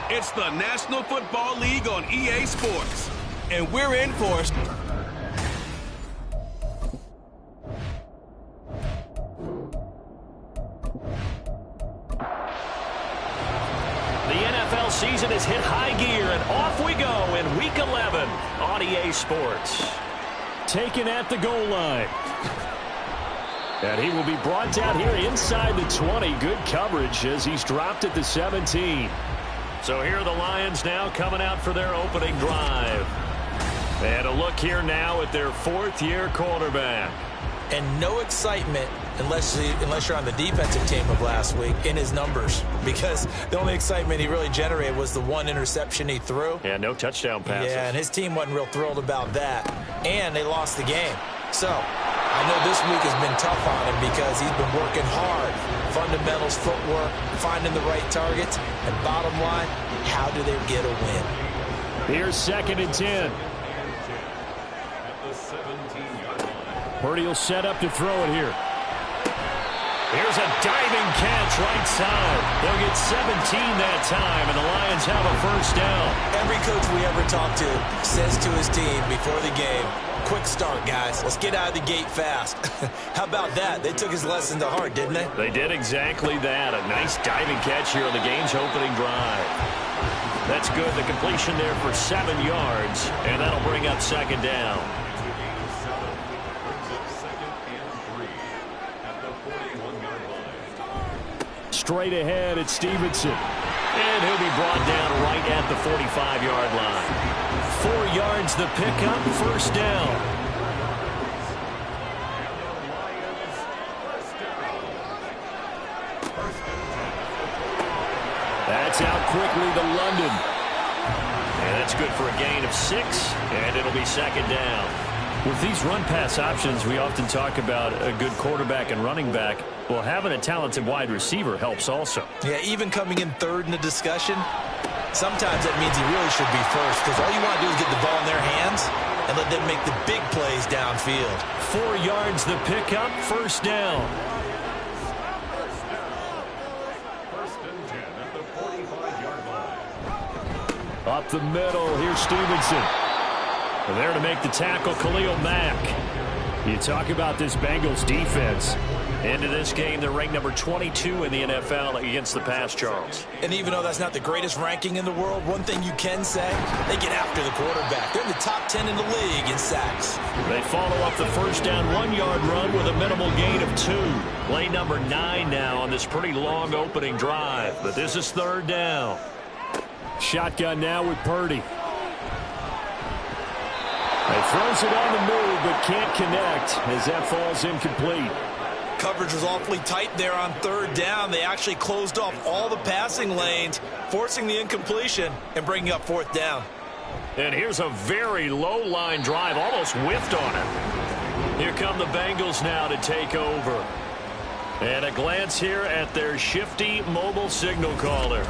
It's the National Football League on EA Sports, and we're in for it. The NFL season has hit high gear, and off we go in Week 11 on EA Sports. Taken at the goal line. And he will be brought down here inside the 20. Good coverage as he's dropped at the 17. So here are the Lions now coming out for their opening drive. And a look here now at their fourth-year quarterback. And no excitement unless you're on the defensive team of last week in his numbers, because the only excitement he really generated was the one interception he threw. Yeah, no touchdown passes. Yeah, and his team wasn't real thrilled about that. And they lost the game. So I know this week has been tough on him because he's been working hard. Fundamentals, footwork, finding the right targets. And bottom line, how do they get a win? Here's 2nd and 10. Purdy will set up to throw it here. Here's a diving catch right side. They'll get 17 that time, and the Lions have a first down. Every coach we ever talk to says to his team before the game, quick start, guys. Let's get out of the gate fast. How about that? They took his lesson to heart, didn't they? They did exactly that. A nice diving catch here on the game's opening drive. That's good. The completion there for 7 yards, and that'll bring up 2nd down. Straight ahead, it's Stevenson. And he'll be brought down right at the 45-yard line. 4 yards the pickup, first down. That's out quickly to London. And that's good for a gain of 6, and it'll be 2nd down. With these run-pass options, we often talk about a good quarterback and running back. Well, having a talented wide receiver helps also. Yeah, even coming in third in the discussion, sometimes that means he really should be first, because all you want to do is get the ball in their hands and let them make the big plays downfield. 4 yards the pickup, first down. Up the middle, here's Stevenson. And there to make the tackle, Khalil Mack. You talk about this Bengals defense. Into this game, they're ranked number 22 in the NFL against the pass, Charles. And even though that's not the greatest ranking in the world, one thing you can say, they get after the quarterback. They're in the top 10 in the league in sacks. They follow up the first down 1-yard run with a minimal gain of 2. Play number 9 now on this pretty long opening drive. But this is 3rd down. Shotgun now with Purdy. He throws it on the move, but can't connect as that falls incomplete. Coverage was awfully tight there on 3rd down. They actually closed off all the passing lanes, forcing the incompletion and bringing up 4th down. And here's a very low line drive, almost whiffed on it. Here come the Bengals now to take over. And a glance here at their shifty mobile signal caller.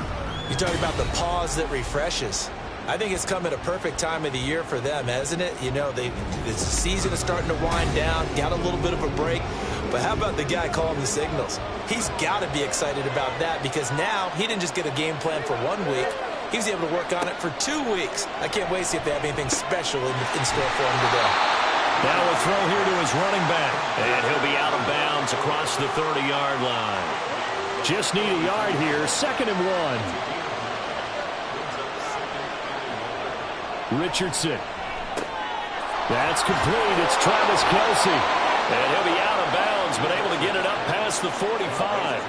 You're talking about the pause that refreshes. I think it's come at a perfect time of the year for them, hasn't it? You know, the season is starting to wind down, got a little bit of a break. But how about the guy calling the signals? He's got to be excited about that because now he didn't just get a game plan for 1 week. He was able to work on it for 2 weeks. I can't wait to see if they have anything special in store for him today. Now a throw here to his running back. And he'll be out of bounds across the 30-yard line. Just need a yard here, 2nd and 1. Richardson. That's complete. It's Travis Kelce. And he'll be out of bounds, but able to get it up past the 45.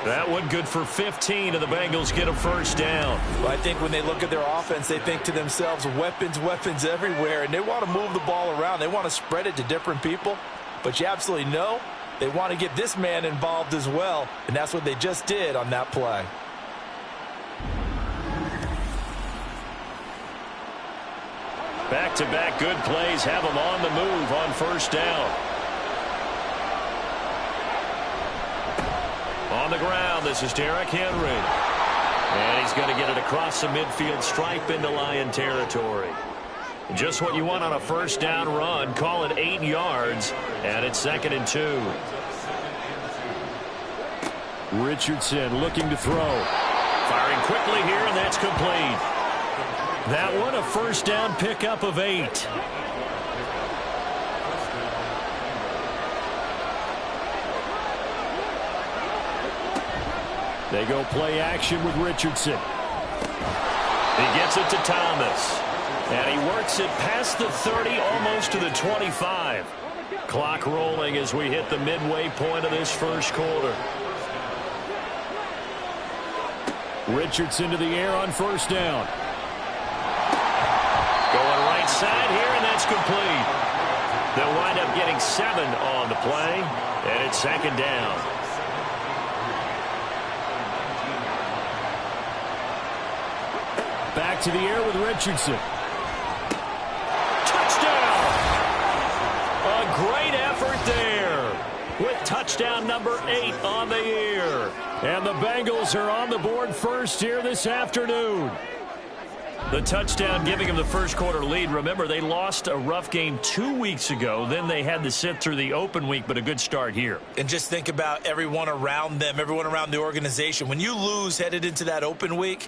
That one good for 15, and the Bengals get a first down. Well, I think when they look at their offense, they think to themselves, weapons, weapons everywhere, and they want to move the ball around. They want to spread it to different people, but you absolutely know they want to get this man involved as well, and that's what they just did on that play. Back-to-back good plays have them on the move on first down. On the ground, this is Derrick Henry. And he's going to get it across the midfield stripe into Lion territory. Just what you want on a first down run. Call it 8 yards, and it's 2nd and 2. Richardson looking to throw. Firing quickly here, and that's complete. That one, a first down pickup of 8. They go play action with Richardson. He gets it to Thomas. And he works it past the 30, almost to the 25. Clock rolling as we hit the midway point of this first quarter. Richardson to the air on first down. Going right side here, and that's complete. They'll wind up getting 7 on the play, and it's 2nd down. Back to the air with Richardson. Touchdown! A great effort there with touchdown number 8 on the year. And the Bengals are on the board first here this afternoon. The touchdown giving them the first quarter lead. Remember, they lost a rough game 2 weeks ago. Then they had to sit through the open week, but a good start here. And just think about everyone around them, everyone around the organization. When you lose headed into that open week,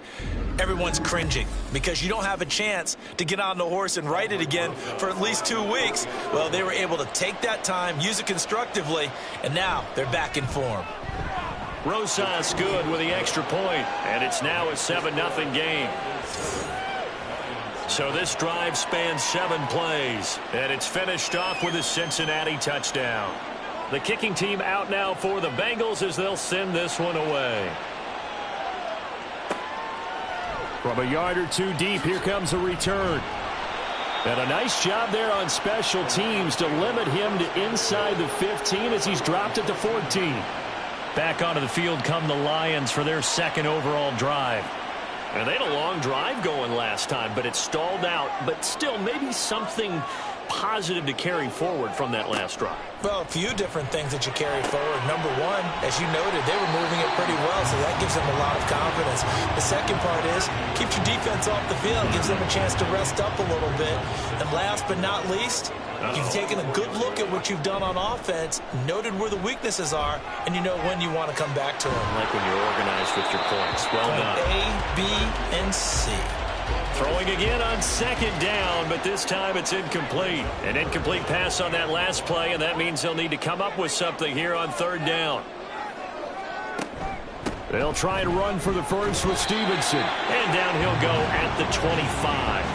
everyone's cringing because you don't have a chance to get on the horse and ride it again for at least 2 weeks. Well, they were able to take that time, use it constructively, and now they're back in form. Rosas good with the extra point, and it's now a 7-0 game. So this drive spans 7 plays, and it's finished off with a Cincinnati touchdown. The kicking team out now for the Bengals as they'll send this one away. From a yard or 2 deep, here comes a return. And a nice job there on special teams to limit him to inside the 15 as he's dropped it to 14. Back onto the field come the Lions for their 2nd overall drive. And they had a long drive going last time, but it stalled out. But still, maybe something positive to carry forward from that last drive. Well, a few different things that you carry forward. Number one, as you noted, they were moving it pretty well, so that gives them a lot of confidence. The second part is, keeps your defense off the field, gives them a chance to rest up a little bit. And last but not least, you've taken a good look at what you've done on offense, noted where the weaknesses are, and you know when you want to come back to them. Like when you're organized with your points. Well done. A, B, and C. Throwing again on 2nd down, but this time it's incomplete. An incomplete pass on that last play, and that means they'll need to come up with something here on 3rd down. They'll try and run for the first with Stevenson. And down he'll go at the 25.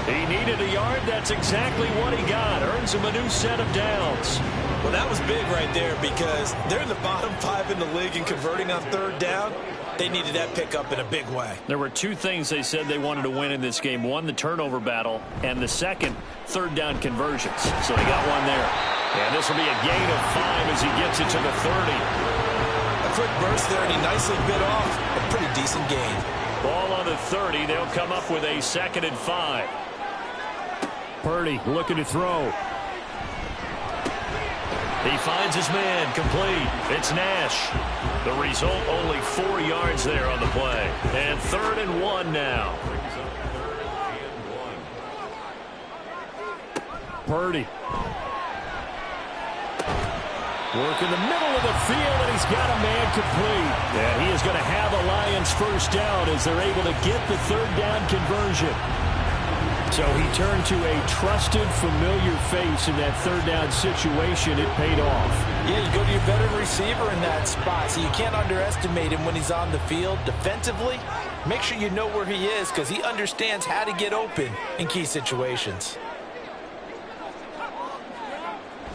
He needed a yard. That's exactly what he got. Earns him a new set of downs. Well, that was big right there because they're in the bottom 5 in the league and converting on 3rd down. They needed that pickup in a big way. There were 2 things they said they wanted to win in this game. One, the turnover battle, and the second, 3rd down conversions. So they got one there. And this will be a gain of 5 as he gets it to the 30. A quick burst there, and he nicely bit off a pretty decent gain. Ball on the 30. They'll come up with a 2nd and 5. Purdy looking to throw. He finds his man, complete. It's Nash. The result, only 4 yards there on the play. And 3rd and 1 now. Purdy. Work in the middle of the field, and he's got a man complete. And he is going to have a Lions first down as they're able to get the 3rd down conversion. So he turned to a trusted, familiar face in that 3rd down situation. It paid off. Yeah, you go to your veteran receiver in that spot, so you can't underestimate him when he's on the field defensively. Make sure you know where he is because he understands how to get open in key situations.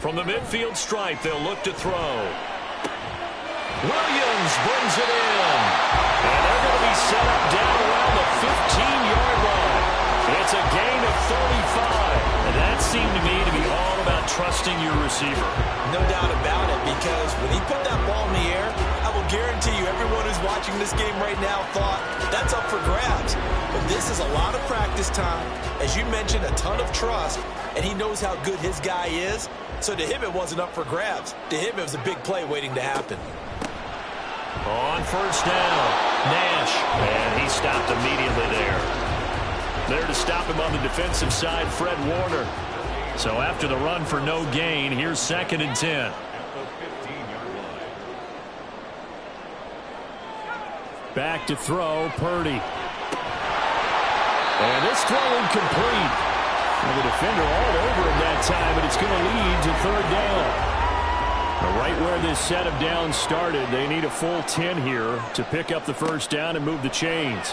From the midfield stripe, they'll look to throw. Williams brings it in. And they're going to be set up down around the 15-yard line. It's a gain of 35. And that seemed to me to be all about trusting your receiver. No doubt about it, because when he put that ball in the air, I will guarantee you everyone who's watching this game right now thought that's up for grabs. But this is a lot of practice time. As you mentioned, a ton of trust, and he knows how good his guy is. So to him, it wasn't up for grabs. To him, it was a big play waiting to happen. On first down, Nash, and he stopped immediately there. There to stop him on the defensive side, Fred Warner. So after the run for no gain, here's 2nd and 10. Back to throw, Purdy. And this throw incomplete. And the defender all over him that time, but it's going to lead to 3rd down. Right where this set of downs started, they need a full 10 here to pick up the first down and move the chains.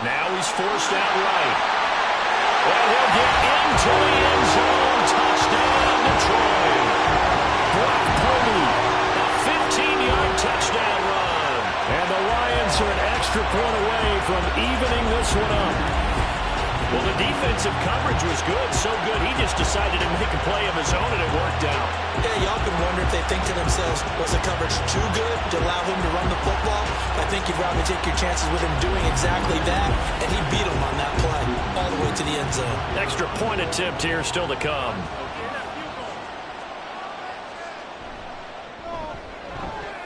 Now he's forced out right. And he'll get into the end zone. Touchdown, Detroit. Brock Purdy, a 15-yard touchdown run. And the Lions are an extra point away from evening this one up. Well, the defensive coverage was good, so good he just decided to make a play of his own, and it worked out. Yeah, y'all can wonder if they think to themselves, was the coverage too good to allow him to run the football? I think you'd rather take your chances with him doing exactly that, and he beat him on that play all the way to the end zone. Extra point attempt here still to come.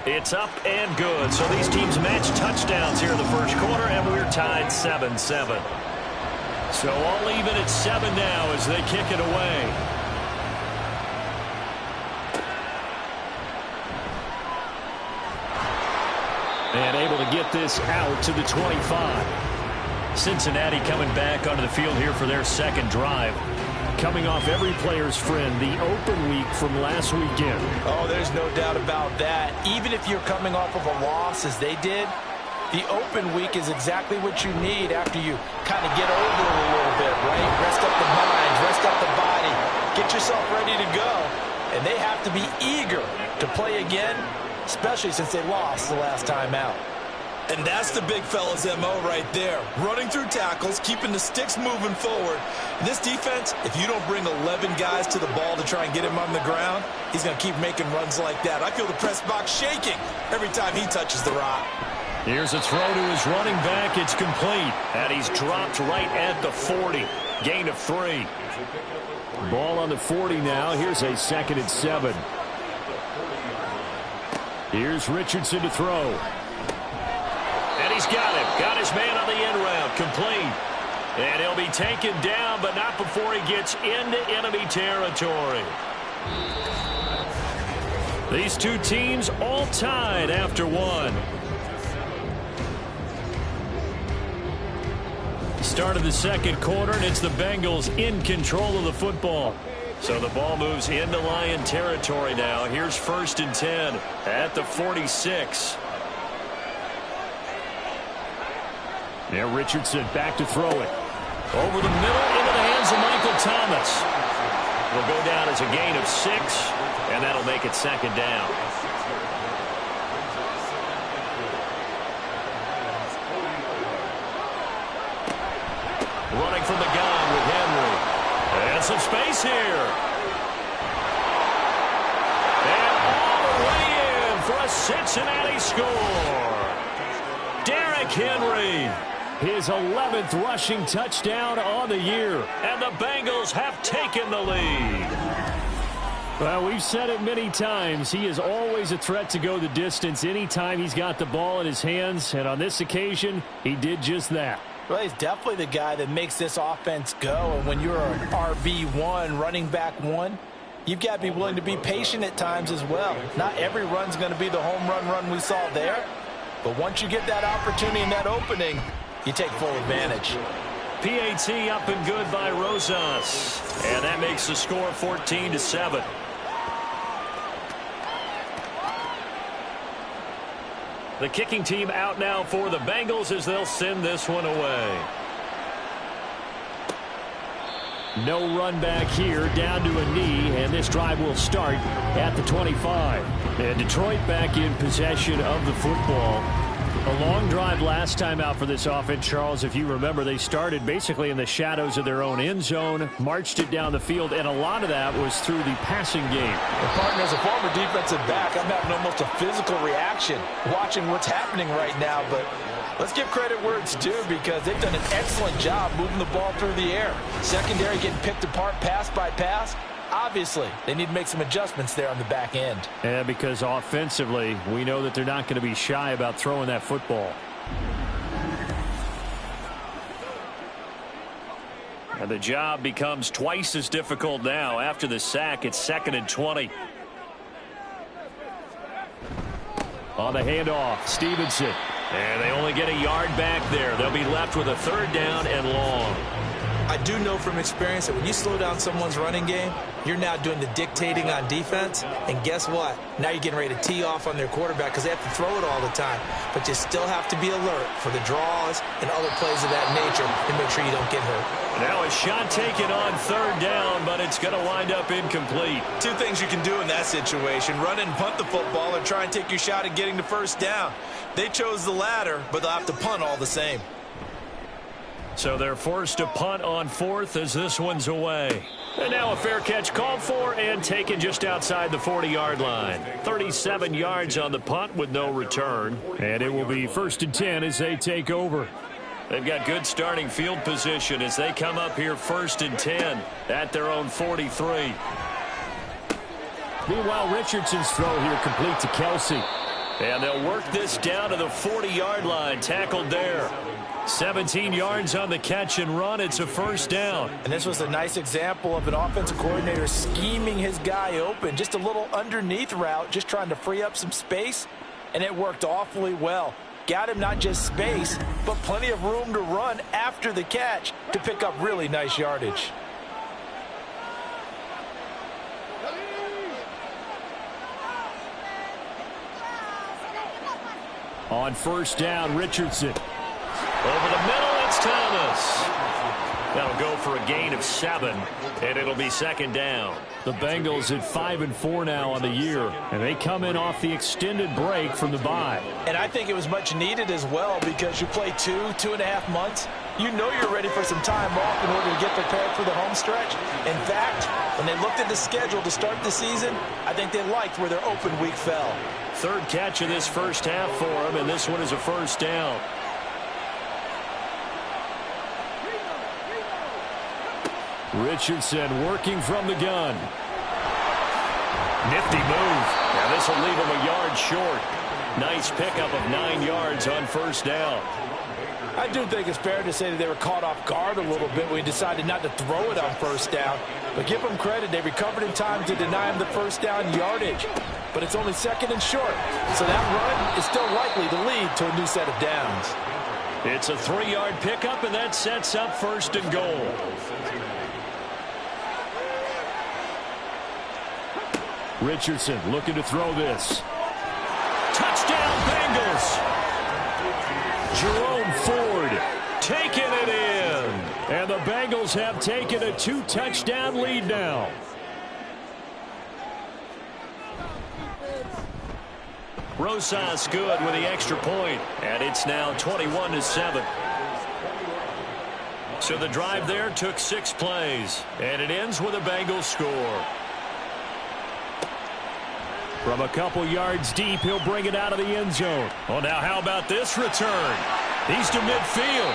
It's up and good. So these teams match touchdowns here in the first quarter, and we're tied 7-7. So all even at 7 now as they kick it away. And able to get this out to the 25. Cincinnati coming back onto the field here for their 2nd drive. Coming off every player's friend, the open week from last weekend. Oh, there's no doubt about that. Even if you're coming off of a loss as they did, the open week is exactly what you need after you kind of get over it a little bit, right? Rest up the mind, rest up the body, get yourself ready to go. And they have to be eager to play again, especially since they lost the last time out. And that's the big fella's MO right there. Running through tackles, keeping the sticks moving forward. This defense, if you don't bring 11 guys to the ball to try and get him on the ground, he's going to keep making runs like that. I feel the press box shaking every time he touches the rock. Here's a throw to his running back. It's complete. And he's dropped right at the 40. Gain of 3. Ball on the 40 now. Here's a 2nd and 7. Here's Richardson to throw. And he's got him. Got his man on the end route. Complete. And he'll be taken down, but not before he gets into enemy territory. These two teams all tied after 1. Start of the 2nd quarter, and it's the Bengals in control of the football. So the ball moves into Lion territory now. Here's 1st and 10 at the 46. Now Richardson back to throw it. Over the middle into the hands of Michael Thomas. Will go down as a gain of 6, and that'll make it 2nd down. Running from the gun with Henry. And some space here. And all the way in for a Cincinnati score. Derrick Henry. His 11th rushing touchdown on the year. And the Bengals have taken the lead. Well, we've said it many times. He is always a threat to go the distance anytime he's got the ball in his hands. And on this occasion, he did just that. Well, he's definitely the guy that makes this offense go. And when you're an RB1, running back 1, you've got to be willing to be patient at times as well. Not every run's going to be the home run we saw there. But once you get that opportunity and that opening, you take full advantage. PAT up and good by Rosas. And that makes the score 14-7. The kicking team out now for the Bengals as they'll send this one away. No run back here, down to a knee, and this drive will start at the 25. And Detroit back in possession of the football. A long drive last time out for this offense, Charles. If you remember, they started basically in the shadows of their own end zone, marched it down the field, and a lot of that was through the passing game. Well, partner, as a former defensive back, I'm having almost a physical reaction watching what's happening right now. But let's give credit where it's due because they've done an excellent job moving the ball through the air. Secondary getting picked apart pass by pass. obviously, they need to make some adjustments there on the back end. Yeah, because offensively, we know that they're not going to be shy about throwing that football. And the job becomes twice as difficult now. After the sack, it's 2nd and 20. On the handoff, Stevenson. And they only get a yard back there. They'll be left with a 3rd down and long. I do know from experience that when you slow down someone's running game, you're now doing the dictating on defense. And guess what? Now you're getting ready to tee off on their quarterback because they have to throw it all the time. But you still have to be alert for the draws and other plays of that nature and make sure you don't get hurt. Now a shot taken on 3rd down, but it's going to wind up incomplete. Two things you can do in that situation: run and punt the football, or try and take your shot at getting the 1st down. They chose the latter, but they'll have to punt all the same. So they're forced to punt on 4th as this one's away. And now a fair catch called for and taken just outside the 40-yard line. 37 yards on the punt with no return. And it will be 1st and 10 as they take over. They've got good starting field position as they come up here 1st and 10 at their own 43. Meanwhile, Richardson's throw here complete to Kelsey. And they'll work this down to the 40-yard line, tackled there. 17 yards on the catch and run. It's a 1st down. And this was a nice example of an offensive coordinator scheming his guy open. Just a little underneath route, just trying to free up some space, and it worked awfully well. Got him not just space, but plenty of room to run after the catch to pick up really nice yardage. On 1st down, Richardson. Over the middle, it's Thomas. That'll go for a gain of 7, and it'll be 2nd down. The Bengals at 5-4 now on the year, and they come in off the extended break from the bye. And I think it was much needed as well, because you play 2.5 months. You know you're ready for some time off in order to get prepared for the home stretch. In fact, when they looked at the schedule to start the season, I think they liked where their open week fell. 3rd catch of this 1st half for him, and this one is a 1st down. Richardson working from the gun. Nifty move. Now this will leave him a yard short. Nice pickup of 9 yards on 1st down. I do think it's fair to say that they were caught off guard a little bit when we decided not to throw it on 1st down. But give them credit, they recovered in time to deny him the 1st down yardage. But it's only 2nd and short, so that run is still likely to lead to a new set of downs. It's a 3-yard pickup, and that sets up 1st and goal. Richardson looking to throw this. Touchdown, Bengals! Jerome Ford taking it in. And the Bengals have taken a 2-touchdown lead now. Rosas good with the extra point, and it's now 21-7. So the drive there took 6 plays, and it ends with a Bengals score. From a couple yards deep, he'll bring it out of the end zone. Well, now how about this return? He's to midfield.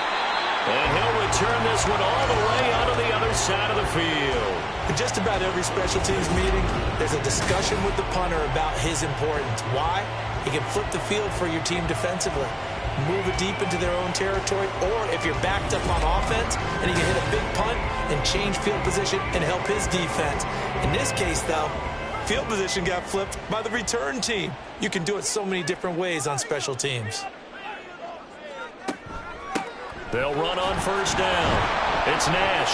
And he'll return this one all the way out of the other side of the field. In just about every special teams meeting, there's a discussion with the punter about his importance. Why? He can flip the field for your team defensively, move it deep into their own territory, or if you're backed up on offense and he can hit a big punt and change field position and help his defense. In this case, though, field position got flipped by the return team. You can do it so many different ways on special teams. They'll run on 1st down. It's Nash.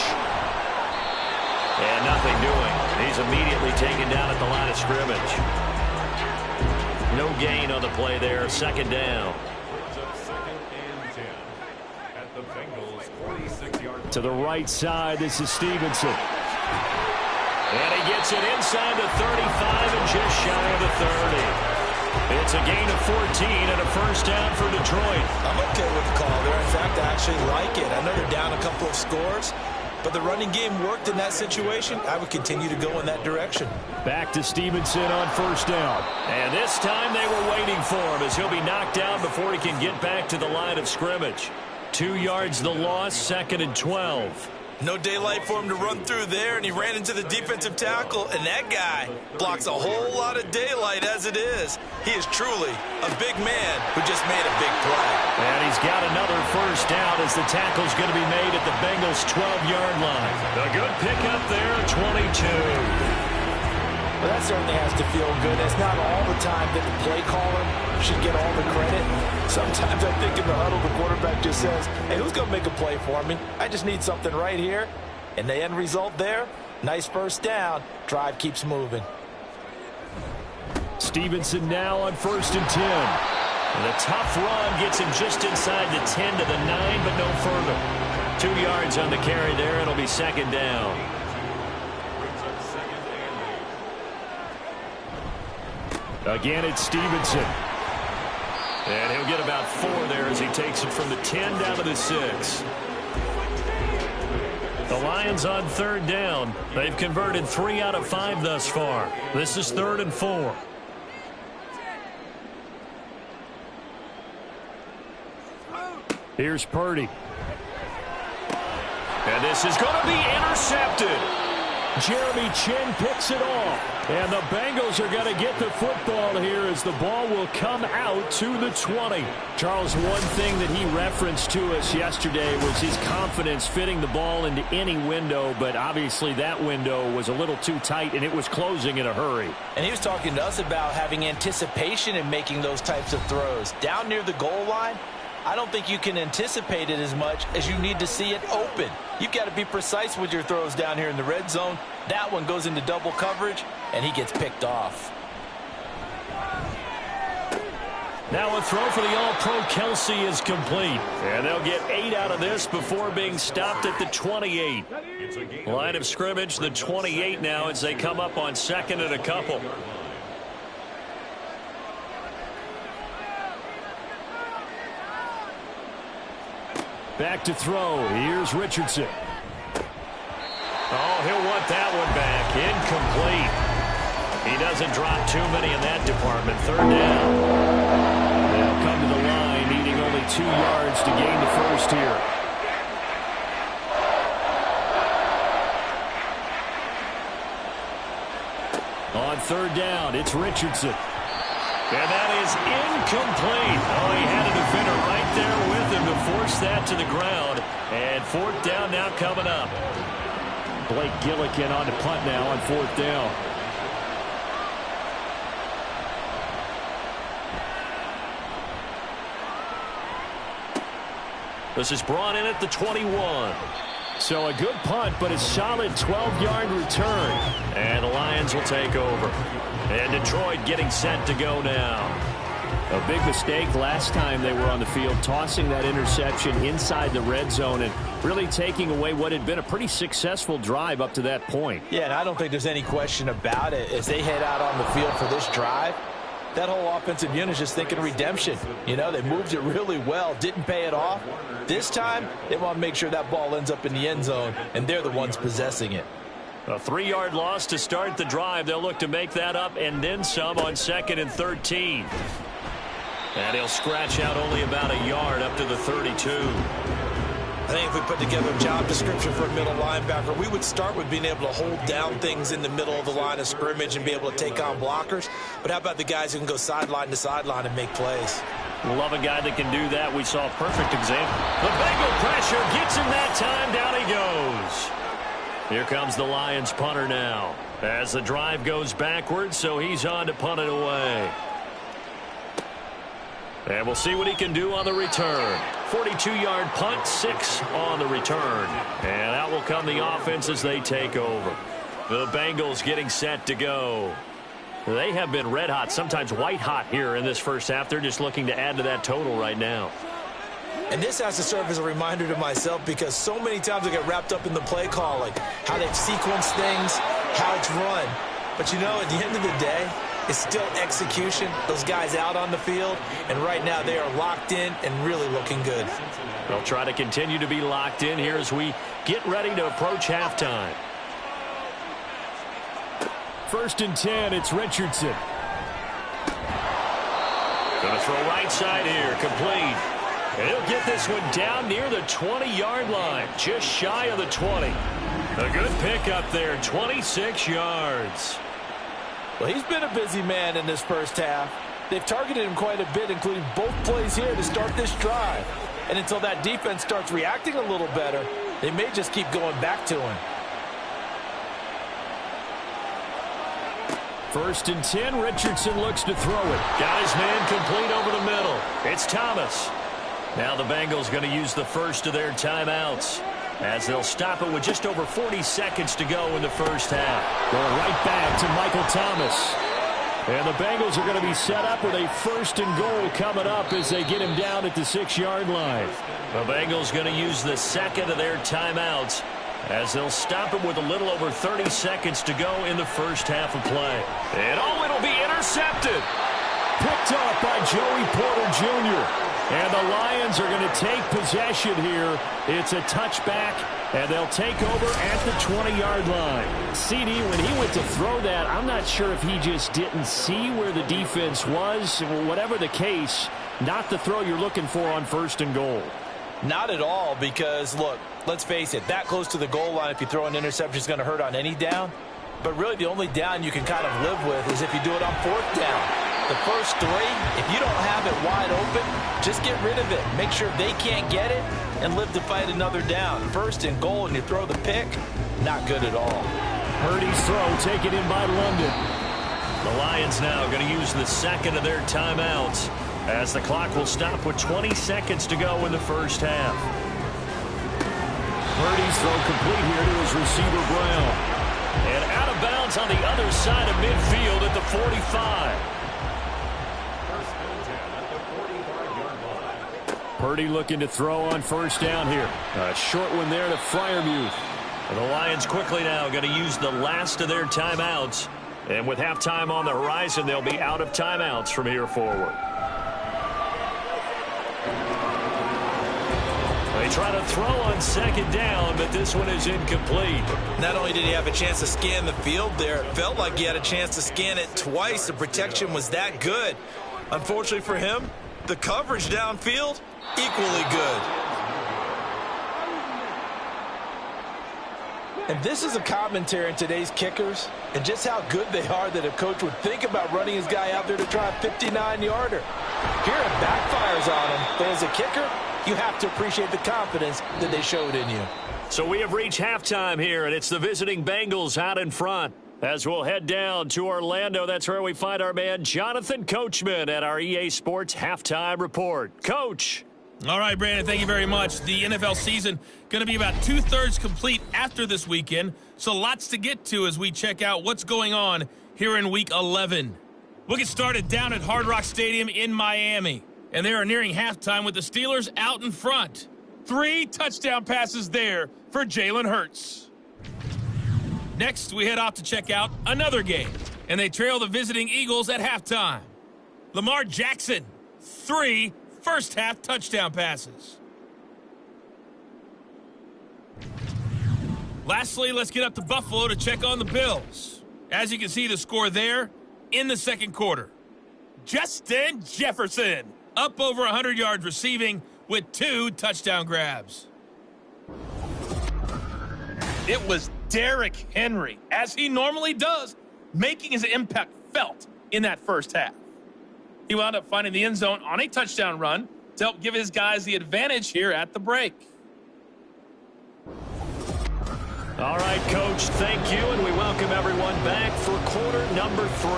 And nothing doing. He's immediately taken down at the line of scrimmage. No gain on the play there. 2nd down. To the right side, this is Stevenson. And he gets it inside the 35 and just shy of the 30. It's a gain of 14 and a 1st down for Detroit. I'm okay with the call there. In fact, I actually like it. I know they're down a couple of scores, but the running game worked in that situation. I would continue to go in that direction. Back to Stevenson on 1st down. And this time they were waiting for him as he'll be knocked down before he can get back to the line of scrimmage. 2 yards the loss, 2nd and 12. No daylight for him to run through there, and he ran into the defensive tackle, and that guy blocks a whole lot of daylight as it is. He is truly a big man who just made a big play. And he's got another first down as the tackle's going to be made at the Bengals' 12-yard line. A good pickup there, 22. Well, that certainly has to feel good. It's not all the time that the play caller should get all the credit. Sometimes I think in the huddle, the quarterback just says, hey, who's going to make a play for me? I just need something right here. And the end result there, nice first down. Drive keeps moving. Stevenson now on 1st and 10. And the tough run gets him just inside the 10 to the 9, but no further. 2 yards on the carry there. It'll be 2nd down. Again, it's Stevenson. And he'll get about 4 there as he takes it from the 10 down to the 6. The Lions on 3rd down. They've converted 3 out of 5 thus far. This is 3rd and 4. Here's Purdy. And this is going to be intercepted. Jeremy Chinn picks it off. And the Bengals are going to get the football here as the ball will come out to the 20. Charles, one thing that he referenced to us yesterday was his confidence fitting the ball into any window, but obviously that window was a little too tight, and it was closing in a hurry. And he was talking to us about having anticipation in making those types of throws. Down near the goal line, I don't think you can anticipate it as much as you need to see it open. You've got to be precise with your throws down here in the red zone. That one goes into double coverage, and he gets picked off. Now a throw for the All-Pro Kelsey is complete. And they'll get 8 out of this before being stopped at the 28. Line of scrimmage, the 28 now as they come up on 2nd and a couple. Back to throw. Here's Richardson. Oh, he'll want that one back. Incomplete. He doesn't drop too many in that department. 3rd down. They'll come to the line, needing only 2 yards to gain the first here. On 3rd down, it's Richardson. And that is incomplete. Oh, he had a defender right there with him to force that to the ground. And 4th down now coming up. Blake Gillikin on to punt now on 4th down. This is brought in at the 21. So a good punt, but a solid 12-yard return. And the Lions will take over. And Detroit getting set to go now. A big mistake last time they were on the field, tossing that interception inside the red zone and really taking away what had been a pretty successful drive up to that point. Yeah, and I don't think there's any question about it. As they head out on the field for this drive, that whole offensive unit is just thinking redemption. You know, they moved it really well, didn't pay it off. This time, they want to make sure that ball ends up in the end zone, and they're the ones possessing it. A 3-yard loss to start the drive. They'll look to make that up and then some on 2nd and 13. And he'll scratch out only about a yard up to the 32. I think if we put together a job description for a middle linebacker, we would start with being able to hold down things in the middle of the line of scrimmage and be able to take on blockers. But how about the guys who can go sideline to sideline and make plays? Love a guy that can do that. We saw a perfect example. The Bengal pressure gets him that time. Down he goes. Here comes the Lions punter now. As the drive goes backwards, so he's on to punt it away. And we'll see what he can do on the return. 42-yard punt, 6 on the return. And out will come the offense as they take over. The Bengals getting set to go. They have been red hot, sometimes white hot here in this first half. They're just looking to add to that total right now. And this has to serve as a reminder to myself because so many times I get wrapped up in the play calling, how they've sequenced things, how it's run. But, you know, at the end of the day, it's still execution. Those guys out on the field, and right now they are locked in and really looking good. They'll try to continue to be locked in here as we get ready to approach halftime. 1st and 10, it's Richardson. Going to throw right side here, complete. And he'll get this one down near the 20-yard line, just shy of the 20. A good pickup there, 26 yards. Well, he's been a busy man in this first half. They've targeted him quite a bit, including both plays here to start this drive. And until that defense starts reacting a little better, they may just keep going back to him. 1st and 10, Richardson looks to throw it. Got his man complete over the middle. It's Thomas. Now the Bengals going to use the first of their timeouts, as they'll stop it with just over 40 seconds to go in the first half. Going right back to Michael Thomas. And the Bengals are going to be set up with a 1st and goal coming up as they get him down at the 6-yard line. The Bengals going to use the second of their timeouts, as they'll stop it with a little over 30 seconds to go in the first half of play. And it'll be intercepted. Picked off by Joey Porter Jr. And the Lions are going to take possession here. It's a touchback, and they'll take over at the 20-yard line. CD, when he went to throw that, I'm not sure if he just didn't see where the defense was. Whatever the case, not the throw you're looking for on 1st and goal. Not at all, because, look, let's face it, that close to the goal line, if you throw an interception, is going to hurt on any down. But really, the only down you can kind of live with is if you do it on 4th down. The first 3, if you don't have it wide open, just get rid of it. Make sure they can't get it and live to fight another down. 1st and goal, and you throw the pick, not good at all. Purdy's throw taken in by London. The Lions now going to use the second of their timeouts, as the clock will stop with 20 seconds to go in the first half. Purdy's throw complete here to his receiver, Brown. And out of bounds on the other side of midfield at the 45. Purdy looking to throw on 1st down here. A short one there to Freiermuth. The Lions quickly now going to use the last of their timeouts. And with halftime on the horizon, they'll be out of timeouts from here forward. They try to throw on 2nd down, but this one is incomplete. Not only did he have a chance to scan the field there, it felt like he had a chance to scan it twice. The protection was that good. Unfortunately for him, the coverage downfield, equally good. And this is a commentary on today's kickers and just how good they are that a coach would think about running his guy out there to try a 59-yarder. Here it backfires on him, but as a kicker, you have to appreciate the confidence that they showed in you. So we have reached halftime here, and it's the visiting Bengals out in front. As we'll head down to Orlando, that's where we find our man Jonathan Coachman at our EA Sports Halftime Report. Coach. All right, Brandon, thank you very much. The NFL season going to be about 2/3 complete after this weekend, so lots to get to as we check out what's going on here in Week 11. We'll get started down at Hard Rock Stadium in Miami, and they are nearing halftime with the Steelers out in front. 3 touchdown passes there for Jalen Hurts. Next, we head off to check out another game, and they trail the visiting Eagles at halftime. Lamar Jackson, 3 first-half touchdown passes. Lastly, let's get up to Buffalo to check on the Bills. As you can see, the score there in the second quarter. Justin Jefferson, up over 100 yards receiving with 2 touchdown grabs. It was Derrick Henry, as he normally does, making his impact felt in that first half. He wound up finding the end zone on a touchdown run to help give his guys the advantage here at the break. All right, Coach, thank you, and we welcome everyone back for quarter number 3.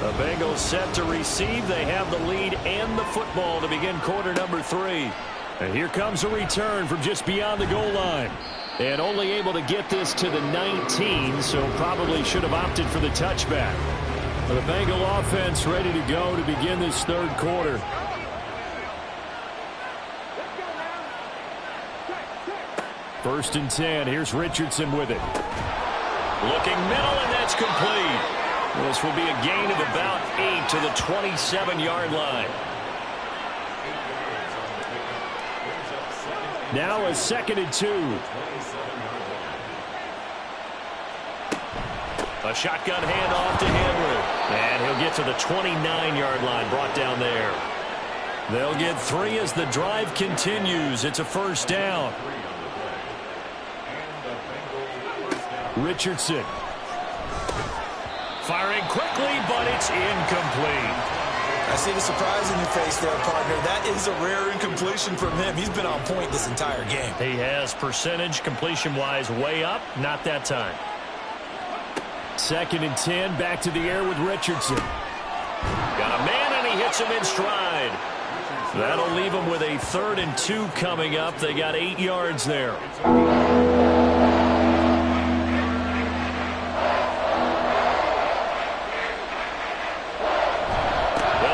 The Bengals set to receive. They have the lead and the football to begin quarter number 3. And here comes a return from just beyond the goal line. And only able to get this to the 19, so probably should have opted for the touchback. The Bengal offense ready to go to begin this third quarter. First and 10. Here's Richardson with it. Looking middle, and that's complete. This will be a gain of about 8 to the 27-yard line. Now a 2nd and 2. A shotgun handoff to Henry. And he'll get to the 29-yard line, brought down there. They'll get 3 as the drive continues. It's a first down. Richardson. Firing quickly, but it's incomplete. I see the surprise in your face there, partner. That is a rare incompletion from him. He's been on point this entire game. He has percentage completion-wise way up. Not that time. 2nd and 10, back to the air with Richardson. Got a man, and he hits him in stride. That'll leave him with a 3rd and 2 coming up. They got 8 yards there.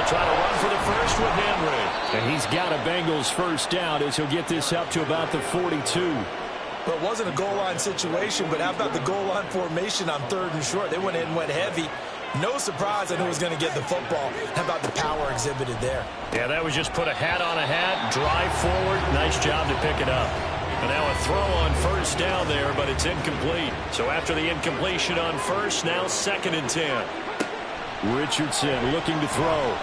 Try to run for the first with Henry. And he's got a Bengals first down as he'll get this up to about the 42. Well, it wasn't a goal line situation, but how about the goal line formation on 3rd and short? They went in and went heavy. No surprise on who was going to get the football. How about the power exhibited there? Yeah, that was just put a hat on a hat, drive forward. Nice job to pick it up. And now a throw on first down there, but it's incomplete. So after the incompletion on first, now 2nd and 10. Richardson looking to throw.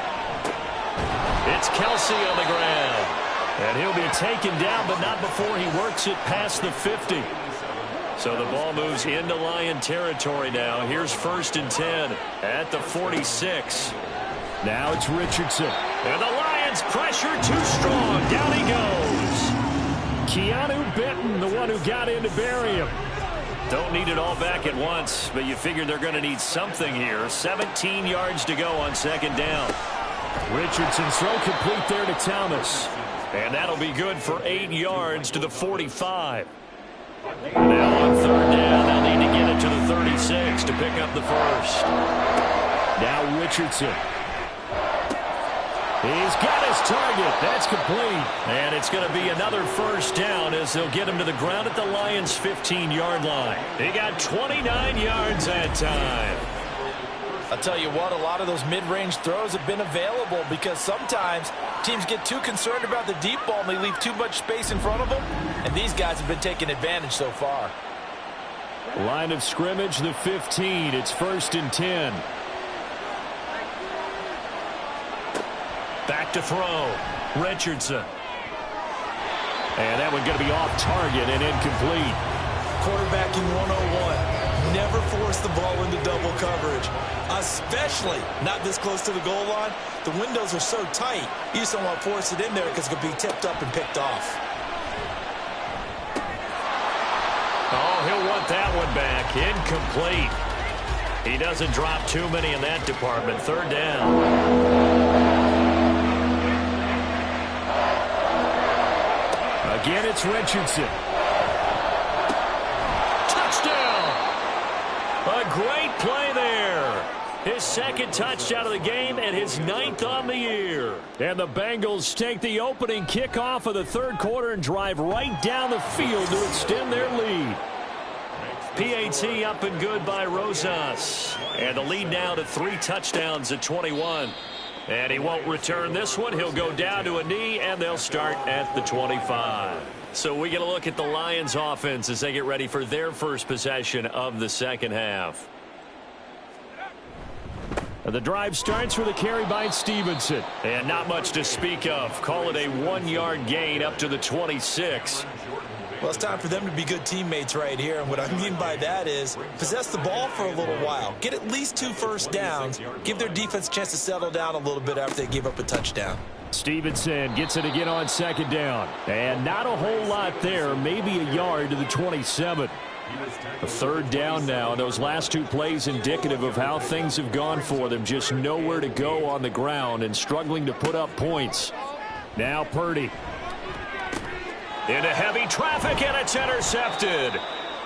It's Kelsey on the ground. And he'll be taken down, but not before he works it past the 50. So the ball moves into Lion territory now. Here's 1st and 10 at the 46. Now it's Richardson. And the Lions pressure too strong. Down he goes. Keanu Benton, the one who got in to bury him. Don't need it all back at once, but you figure they're going to need something here. 17 yards to go on 2nd down. Richardson throw complete there to Thomas. And that'll be good for 8 yards to the 45. Now on 3rd down, they'll need to get it to the 36 to pick up the first. Now Richardson. He's got his target. That's complete. And it's going to be another first down as they'll get him to the ground at the Lions' 15-yard line. He got 29 yards that time. I'll tell you what, a lot of those mid-range throws have been available because sometimes teams get too concerned about the deep ball and they leave too much space in front of them. And these guys have been taking advantage so far. Line of scrimmage, the 15. It's 1st and 10. Back to throw. Richardson. And that one going to be off target and incomplete. Quarterbacking 101. Never force the ball into double coverage, especially not this close to the goal line. The windows are so tight, you just don't want to force it in there because it could be tipped up and picked off. Oh, he'll want that one back. Incomplete. He doesn't drop too many in that department. 3rd down. Again, it's Richardson. Touchdown! A great play there. His 2nd touchdown of the game and his 9th on the year. And the Bengals take the opening kickoff of the 3rd quarter and drive right down the field to extend their lead. PAT up and good by Rosas. And the lead now to 3 touchdowns at 21. And he won't return this one. He'll go down to a knee, and they'll start at the 25. So we get a look at the Lions offense as they get ready for their first possession of the 2nd half. The drive starts with a carry by Stevenson. And not much to speak of. Call it a 1-yard gain up to the 26. Well, it's time for them to be good teammates right here. And what I mean by that is possess the ball for a little while. Get at least 2 first downs. Give their defense a chance to settle down a little bit after they give up a touchdown. Stevenson gets it again on 2nd down. And not a whole lot there. Maybe a yard to the 27. A 3rd down now. And those last 2 plays indicative of how things have gone for them. Just nowhere to go on the ground and struggling to put up points. Now Purdy. Into heavy traffic, and it's intercepted.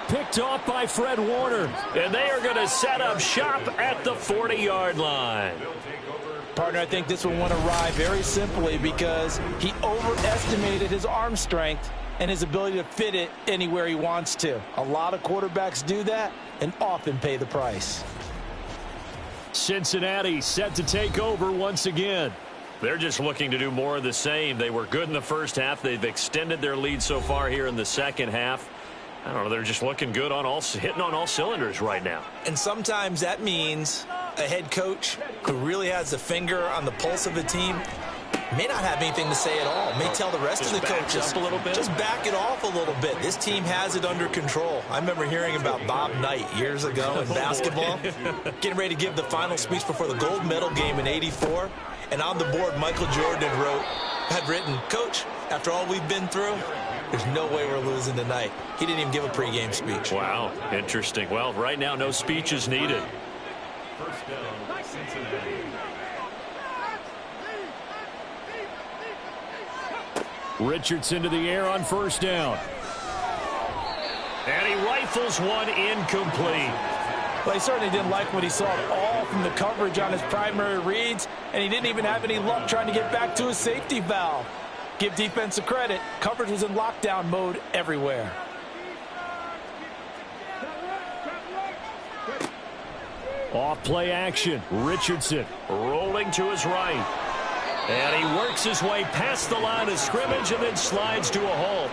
Picked off by Fred Warner. And they are going to set up shop at the 40-yard line. Partner, I think this one went awry very simply because he overestimated his arm strength and his ability to fit it anywhere he wants to. A lot of quarterbacks do that and often pay the price. Cincinnati set to take over once again. They're just looking to do more of the same. They were good in the first half. They've extended their lead so far here in the 2nd half. I don't know. They're just looking good on hitting on all cylinders right now. And sometimes that means a head coach who really has a finger on the pulse of the team may not have anything to say at all. May tell the rest of the coaches up a little bit. Just back it off a little bit. This team has it under control. I remember hearing about Bob Knight years ago in basketball, getting ready to give the final speech before the gold medal game in '84. And on the board, Michael Jordan had written, "Coach, after all we've been through, there's no way we're losing tonight." He didn't even give a pregame speech. Wow, interesting. Well, right now, no speech is needed. First down, Cincinnati. Richardson to the air on first down. And he rifles one incomplete. Well, he certainly didn't like what he saw at all from the coverage on his primary reads, and he didn't even have any luck trying to get back to his safety valve. Give defense a credit. Coverage was in lockdown mode everywhere. Off play action. Richardson Rolling to his right. And he works his way past the line of scrimmage and then slides to a halt.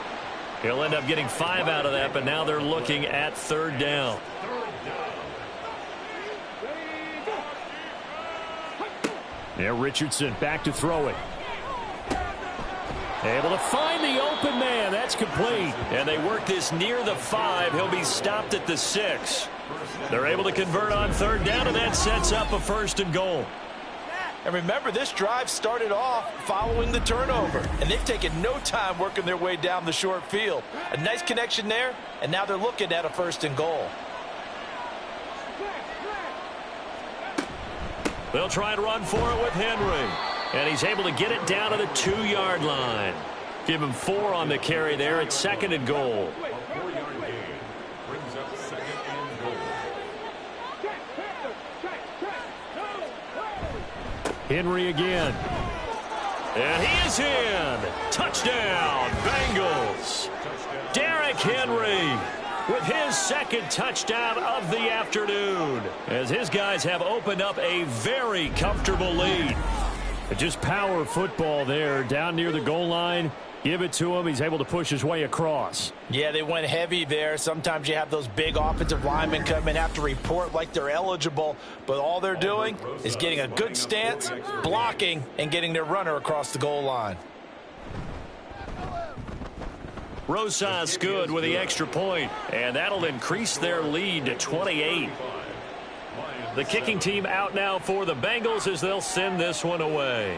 He'll end up getting 5 out of that, but now they're looking at third down. Yeah, Richardson back to throw it. Able to find the open man. That's complete. And they work this near the 5. He'll be stopped at the 6. They're able to convert on third down, and that sets up a 1st and goal. And remember, this drive started off following the turnover, and they've taken no time working their way down the short field. A nice connection there, and now they're looking at a 1st and goal. They'll try and run for it with Henry. And he's able to get it down to the 2-yard line. Give him 4 on the carry there at 2nd and goal. A 4-yard gain brings up 2nd and goal. Henry again. And he is in. Touchdown, Bengals. Derrick Henry with his 2nd touchdown of the afternoon, as his guys have opened up a very comfortable lead. Just power football there down near the goal line. Give it to him. He's able to push his way across. Yeah, they went heavy there. Sometimes you have those big offensive linemen come in, have to report like they're eligible, but all they're doing is getting a good stance, blocking, and getting their runner across the goal line. Rosas good with the extra point, and that'll increase their lead to 28. The kicking team out now for the Bengals as they'll send this one away.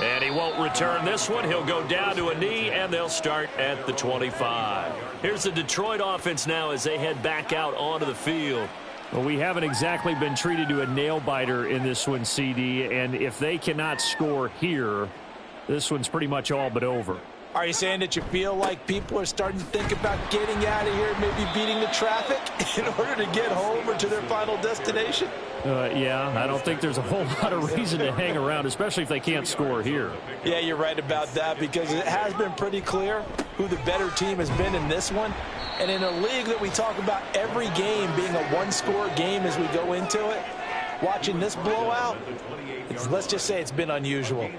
And he won't return this one. He'll go down to a knee, and they'll start at the 25. Here's the Detroit offense now as they head back out onto the field. Well, we haven't exactly been treated to a nail-biter in this one, CD, and if they cannot score here, this one's pretty much all but over. Are you saying that you feel like people are starting to think about getting out of here, maybe beating the traffic in order to get home or to their final destination? Yeah, I don't think there's a whole lot of reason to hang around, especially if they can't score here. Yeah, you're right about that, because it has been pretty clear who the better team has been in this one. And in a league that we talk about every game being a one-score game as we go into it, watching this blowout, let's just say it's been unusual.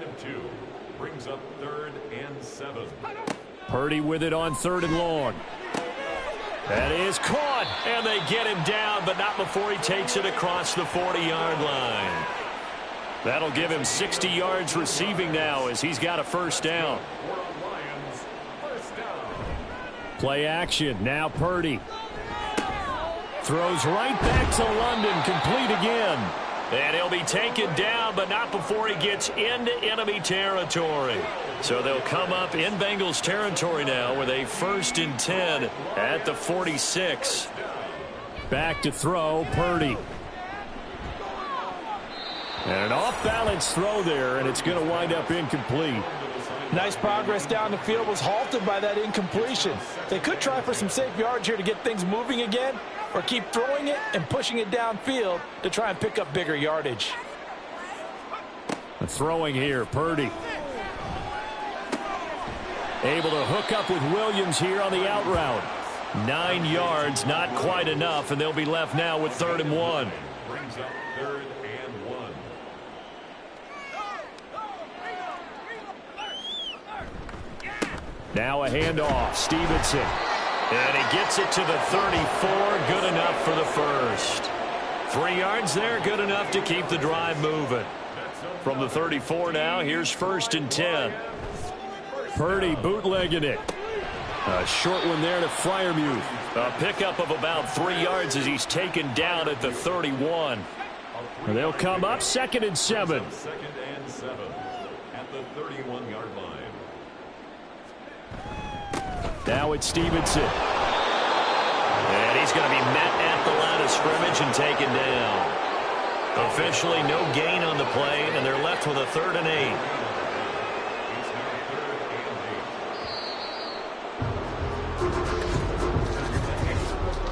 Brings up 3rd and 7. Purdy with it on 3rd and long. That is caught, and they get him down, but not before he takes it across the 40-yard line. That'll give him 60 yards receiving now as he's got a 1st down. Play action. Now Purdy. Throws right back to London. Complete again. And he'll be taken down, but not before he gets into enemy territory. So they'll come up in Bengals territory now with a 1st and 10 at the 46. Back to throw, Purdy. And an off-balance throw there, and it's going to wind up incomplete. Nice progress down the field, was halted by that incompletion. They could try for some safe yards here to get things moving again, or keep throwing it and pushing it downfield to try and pick up bigger yardage. Throwing here, Purdy. Able to hook up with Williams here on the out route. 9 yards, not quite enough, and they'll be left now with 3rd and 1. Brings up 3rd and 1. Now a handoff. Stevenson. And he gets it to the 34. Good enough for the 1st. 3 yards there, good enough to keep the drive moving. From the 34 now, here's 1st and 10. Purdy bootlegging it. A short one there to Freiermuth. A pickup of about 3 yards as he's taken down at the 31. And they'll come up 2nd and 7. 2nd and 7 at the 31-yard line. Now it's Stevenson. And he's going to be met at the line of scrimmage and taken down. Officially no gain on the play, and they're left with a 3rd and 8.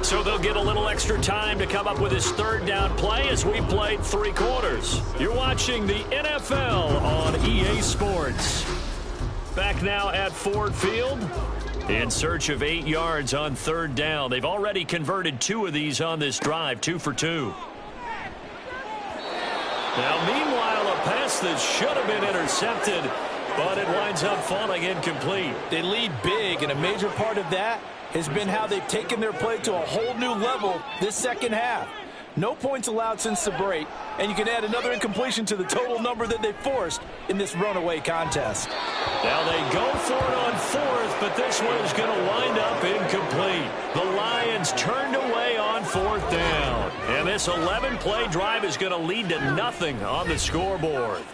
So they'll get a little extra time to come up with his 3rd down play as we played 3 quarters. You're watching the NFL on EA Sports. Back now at Ford Field in search of 8 yards on 3rd down. They've already converted 2 of these on this drive, 2 for 2. Now, meanwhile, a pass that should have been intercepted, but it winds up falling incomplete. They lead big, and a major part of that has been how they've taken their play to a whole new level this second half. No points allowed since the break, and you can add another incompletion to the total number that they forced in this runaway contest. Now they go for it on 4th, but this one is going to wind up incomplete. The Lions turned away on 4th down, and this 11-play drive is going to lead to nothing on the scoreboard.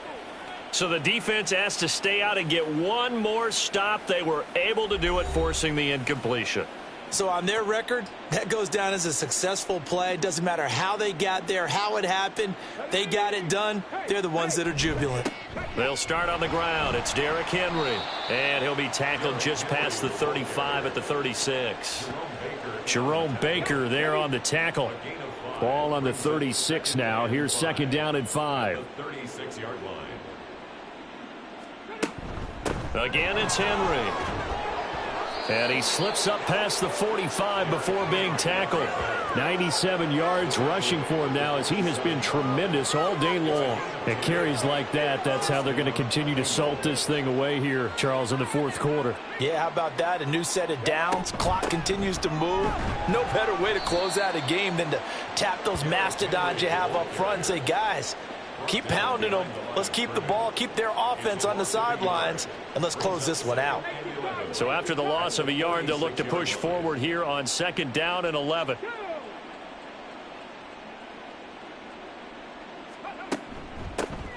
So the defense has to stay out and get one more stop. They were able to do it, forcing the incompletion. So on their record, that goes down as a successful play. Doesn't matter how they got there, how it happened. They got it done. They're the ones that are jubilant. They'll start on the ground. It's Derrick Henry. And he'll be tackled just past the 35 at the 36. Jerome Baker there on the tackle. Ball on the 36 now. Here's 2nd down and 5. 36-yard line. Again, it's Henry. And he slips up past the 45 before being tackled. 97 yards rushing for him now as he has been tremendous all day long. And carries like that, that's how they're going to continue to salt this thing away here, Charles, in the 4th quarter. Yeah, how about that? A new set of downs. Clock continues to move. No better way to close out a game than to tap those mastodons you have up front and say, guys, keep pounding them. Let's keep the ball, keep their offense on the sidelines, and let's close this one out. So after the loss of a yard, they'll look to push forward here on 2nd down and 11.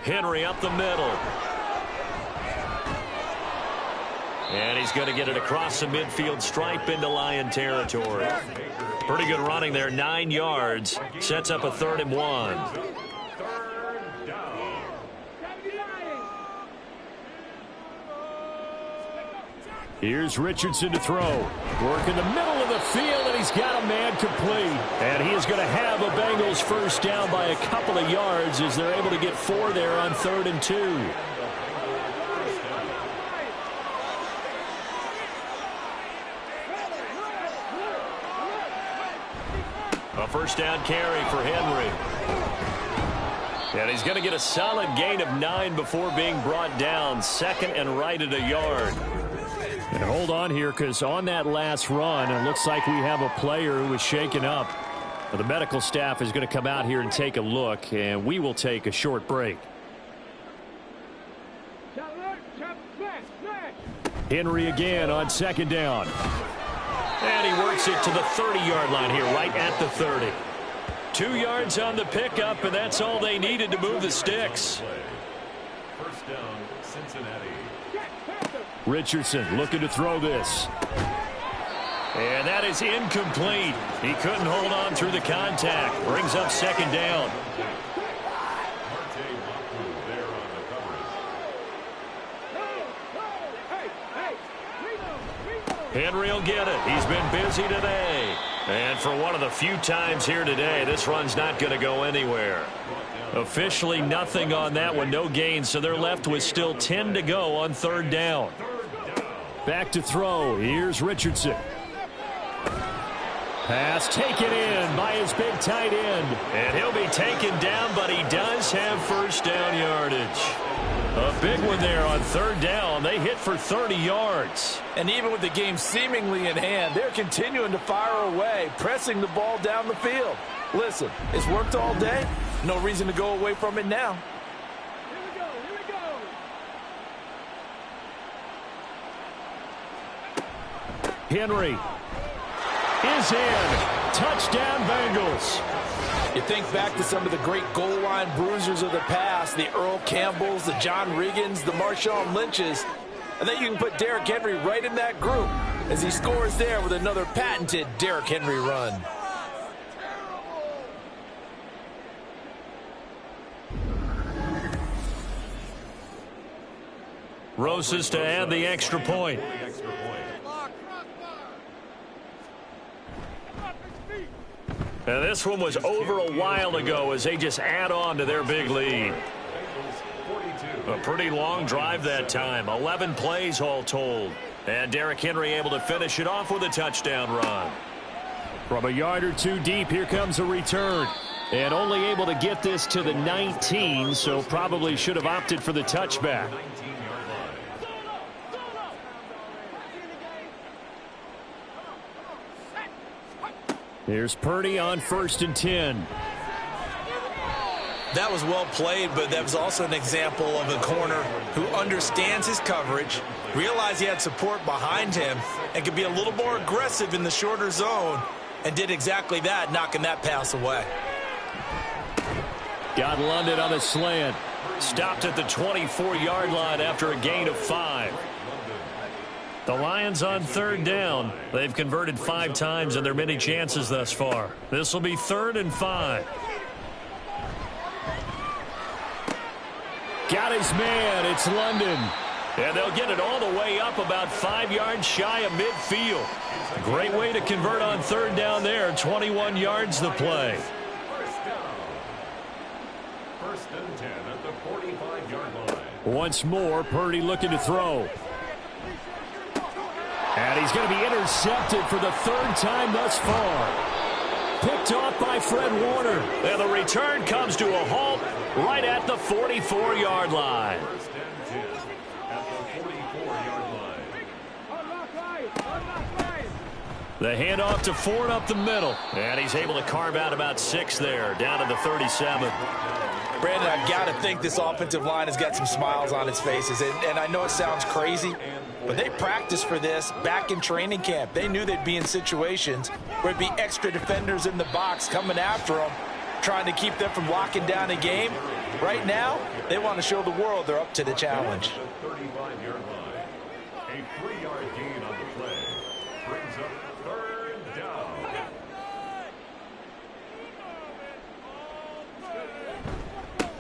Henry up the middle. And he's going to get it across the midfield stripe into Lion territory. Pretty good running there, 9 yards. Sets up a 3rd and 1. Here's Richardson to throw. Work in the middle of the field, and he's got a man complete. And he is going to have a Bengals 1st down by a couple of yards as they're able to get 4 there on 3rd and 2. A 1st down carry for Henry. And he's going to get a solid gain of 9 before being brought down. 2nd and right at a yard. And hold on here, because on that last run, it looks like we have a player who was shaken up. Well, the medical staff is going to come out here and take a look, and we will take a short break. Henry again on 2nd down. And he works it to the 30-yard line here, right at the 30. 2 yards on the pickup, and that's all they needed to move the sticks. 1st down, Cincinnati. Richardson looking to throw this. And that is incomplete. He couldn't hold on through the contact. Brings up 2nd down. Henry will get it. He's been busy today. And for one of the few times here today, this run's not going to go anywhere. Officially nothing on that one. No gain, so they're left with still 10 to go on 3rd down. Back to throw. Here's Richardson. Pass taken in by his big tight end. And he'll be taken down, but he does have 1st down yardage. A big one there on 3rd down. They hit for 30 yards. And even with the game seemingly in hand, they're continuing to fire away, pressing the ball down the field. Listen, it's worked all day. No reason to go away from it now. Henry is in. Touchdown, Bengals. You think back to some of the great goal line bruisers of the past, the Earl Campbells, the John Riggins, the Marshawn Lynches. I think you can put Derrick Henry right in that group as he scores there with another patented Derrick Henry run. Rosas to add the extra point. And this one was over a while ago as they just add on to their big lead. A pretty long drive that time. 11 plays all told. And Derrick Henry able to finish it off with a touchdown run. From a yard or two deep, here comes a return. And only able to get this to the 19, so probably should have opted for the touchback. Here's Purdy on 1st and 10. That was well played, but that was also an example of a corner who understands his coverage, realized he had support behind him, and could be a little more aggressive in the shorter zone, and did exactly that, knocking that pass away. Got London on the slant. Stopped at the 24-yard line after a gain of 5. The Lions on 3rd down. They've converted 5 times in their many chances thus far. This will be 3rd and 5. Got his man. It's London. And they'll get it all the way up about 5 yards shy of midfield. Great way to convert on 3rd down there. 21 yards the play. First and 10 at the 45-yard line. Once more, Purdy looking to throw. And he's going to be intercepted for the 3rd time thus far. Picked off by Fred Warner. And the return comes to a halt right at the 44-yard line. First and 10 at the 44-yard line. The handoff to Ford up the middle. And he's able to carve out about 6 there, down to the 37. Brandon, I've got to think this offensive line has got some smiles on its faces. And I know it sounds crazy, but they practiced for this back in training camp. They knew they'd be in situations where it'd be extra defenders in the box coming after them, trying to keep them from locking down a game. Right now, they want to show the world they're up to the challenge. The 35-yard line. A 3-yard gain on the play. Brings up 3rd down.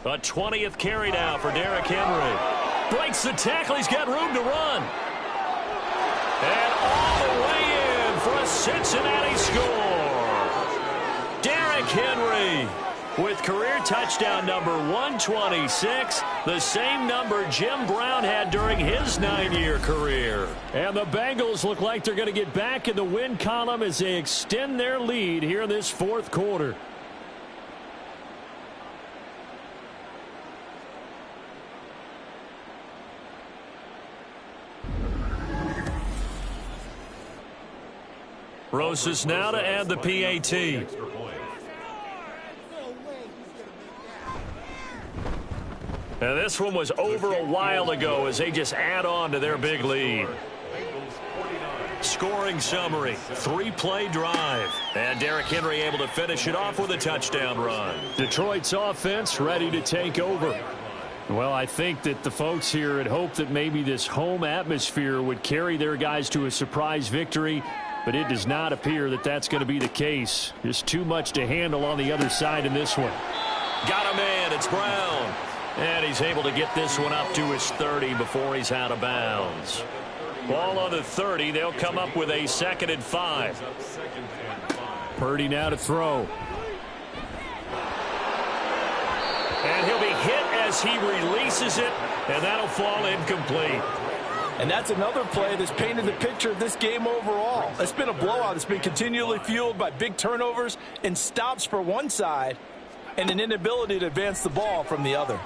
A 20th carry now for Derrick Henry. Breaks the tackle. He's got room to run. And all the way in for a Cincinnati score. Derrick Henry with career touchdown number 126, the same number Jim Brown had during his 9-year career. And the Bengals look like they're going to get back in the win column as they extend their lead here in this 4th quarter. Rosas now to add the PAT. And this one was over a while ago as they just add on to their big lead. Scoring summary, 3-play drive. And Derrick Henry able to finish it off with a touchdown run. Detroit's offense ready to take over. Well, I think that the folks here had hoped that maybe this home atmosphere would carry their guys to a surprise victory, but it does not appear that that's going to be the case. Just too much to handle on the other side in this one. Got a man, it's Brown. And he's able to get this one up to his 30 before he's out of bounds. Ball on the 30, they'll come up with a 2nd and 5. Purdy now to throw. And he'll be hit as he releases it, and that'll fall incomplete. And that's another play that's painted the picture of this game overall. It's been a blowout. It's been continually fueled by big turnovers and stops for one side and an inability to advance the ball from the other.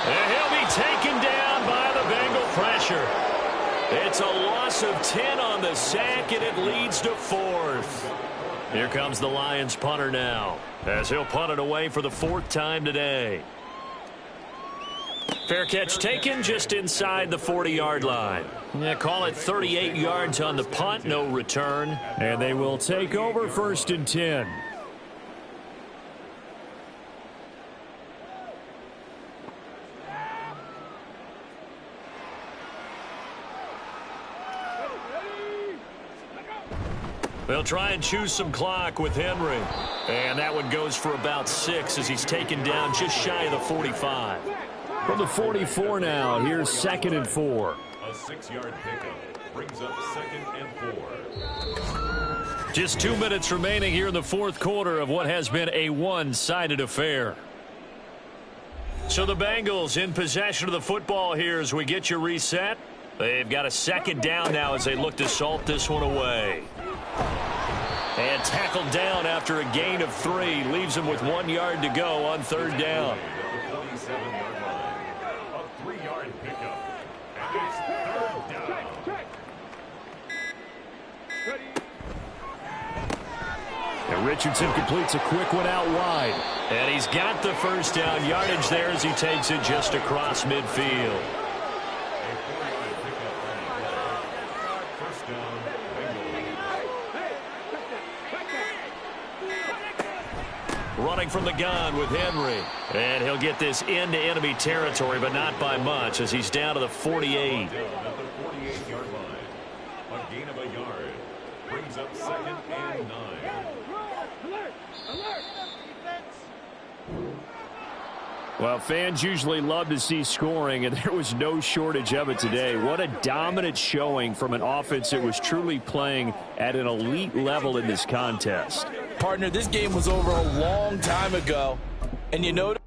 And he'll be taken down by the Bengal pressure. It's a loss of 10 on the sack, and it leads to 4th. Here comes the Lions punter now, as he'll punt it away for the 4th time today. Fair catch taken just inside the 40-yard line. Yeah, call it 38 yards on the punt, no return. And they will take over 1st and 10. They'll try and choose some clock with Henry. And that one goes for about 6 as he's taken down just shy of the 45. From the 44 now, here's 2nd and 4. A 6-yard pickup brings up 2nd and 4. Just 2 minutes remaining here in the 4th quarter of what has been a one-sided affair. So the Bengals in possession of the football here as we get you reset. They've got a 2nd down now as they look to salt this one away. And tackled down after a gain of 3. Leaves him with 1 yard to go on 3rd down. The 47-yard line. A 3-yard pickup. And it's 3rd down. And Richardson completes a quick one out wide. And he's got the 1st down yardage there as he takes it just across midfield. Running from the gun with Henry. And he'll get this into enemy territory, but not by much as he's down to the 48. Down at the 48-yard line. A gain of a yard. Brings up 2nd and 9. Well, fans usually love to see scoring, and there was no shortage of it today. What a dominant showing from an offense that was truly playing at an elite level in this contest. Partner, this game was over a long time ago, and you notice